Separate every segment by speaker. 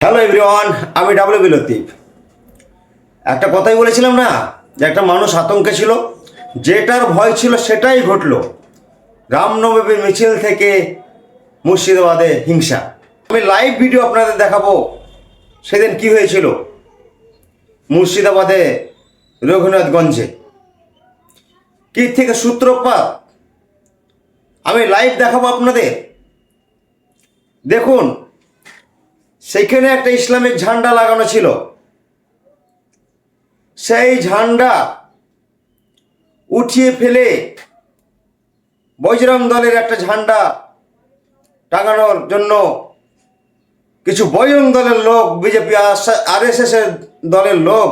Speaker 1: Hello everyone, আমি W Latif. একটা কথাই বলেছিলাম না যে একটা মানুষ আতঙ্কে ছিল, যেটার ভয় ছিল সেটাই ঘটল। রামনবমী মিছিল থেকে মুর্শিদাবাদে হিংসা। আমি লাইভ ভিডিও আপনাদের দেখাবো সেদিন কি হয়েছিল মুর্শিদাবাদে রঘুনাথগঞ্জে, কি থেকে সূত্রপাত আমি লাইভ দেখাবো আপনাদের। দেখুন, সেইখানে একটা ইসলামিক ঝান্ডা লাগানো ছিল। সেই ঝান্ডা উঠিয়ে ফেলে বজরং দলের একটা ঝান্ডা টাঙানোর জন্য কিছু বজরং দলের লোক, বিজেপি RSS এর দলের লোক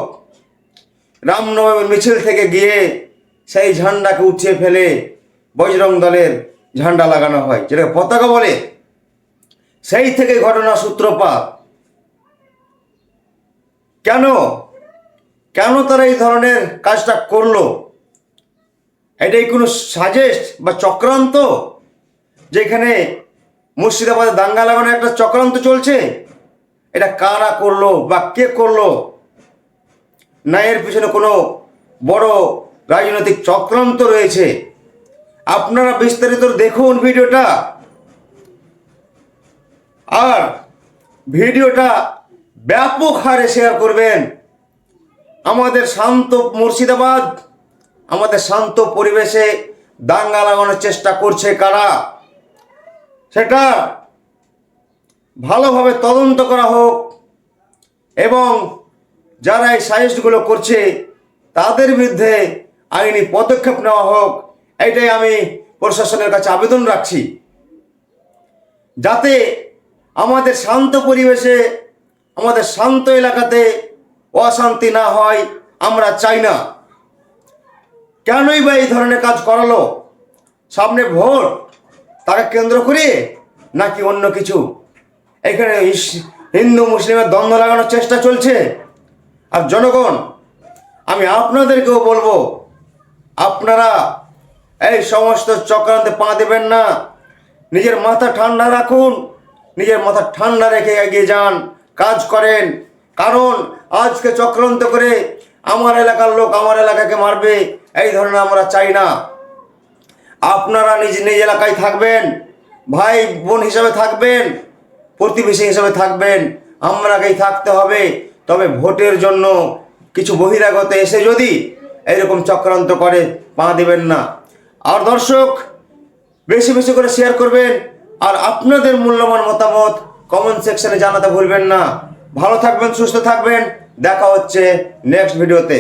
Speaker 1: রামনবমী মিছিল থেকে গিয়ে সেই ঝান্ডাকে উঠিয়ে ফেলে বজরং দলের ঝান্ডা লাগানো হয়, যেটাকে পতাকা বলে। সেই থেকে ঘটনা সূত্রপাত। কেন তারা এই ধরনের কাজটা করলো? এটাই কোনো সাজেস্ট বা চক্রান্ত? যেখানে মুর্শিদাবাদে দাঙ্গা লাগানোর একটা চক্রান্ত চলছে, এটা কারা করলো বা কে করলো? না এর পিছনে কোনো বড় রাজনৈতিক চক্রান্ত রয়েছে? আপনারা বিস্তারিত দেখুন ভিডিওটা, আর ভিডিওটা ব্যাপক হারে শেয়ার করবেন। আমাদের শান্ত মুর্শিদাবাদ, আমাদের শান্ত পরিবেশে দাঙ্গা লাগানোর চেষ্টা করছে কারা, সেটা ভালোভাবে তদন্ত করা হোক এবং যারা এই সাজেস্টগুলো করছে তাদের বিরুদ্ধে আইনি পদক্ষেপ নেওয়া হোক। এইটাই আমি প্রশাসনের কাছে আবেদন রাখছি, যাতে আমাদের শান্ত পরিবেশে, আমাদের শান্ত এলাকাতে অশান্তি না হয়। আমরা চাই না। কেনই বা এই ধরনের কাজ করালো? সামনে ভোট, তাকে কেন্দ্র করে নাকি অন্য কিছু? এখানে হিন্দু মুসলিমের দ্বন্দ্ব লাগানোর চেষ্টা চলছে। আর জনগণ, আমি আপনাদেরকেও বলবো, আপনারা এই সমস্ত চক্রান্তে পা দেবেন না। নিজের মাথা ঠান্ডা রাখুন, নিজের মাথা ঠান্ডা রেখে এগিয়ে যান, কাজ করেন। কারণ আজকে চক্রান্ত করে আমার এলাকার লোক আমার এলাকাকে মারবে, এই ধরনের আমরা চাই না। আপনারা নিজ এলাকায় থাকবেন, ভাই বোন হিসাবে থাকবেন, প্রতিবেশী হিসাবে থাকবেন, আমরাকেই থাকতে হবে। তবে ভোটের জন্য কিছু বহিরাগত এসে যদি এইরকম চক্রান্ত করে, পা দেবেন না। আর দর্শক, বেশি বেশি করে শেয়ার করবেন, আর আপনাদের মূল্যবান মতামত কমেন্ট সেকশনে জানাতে ভুলবেন না। ভালো থাকবেন, সুস্থ থাকবেন। দেখা হচ্ছে নেক্সট ভিডিওতে।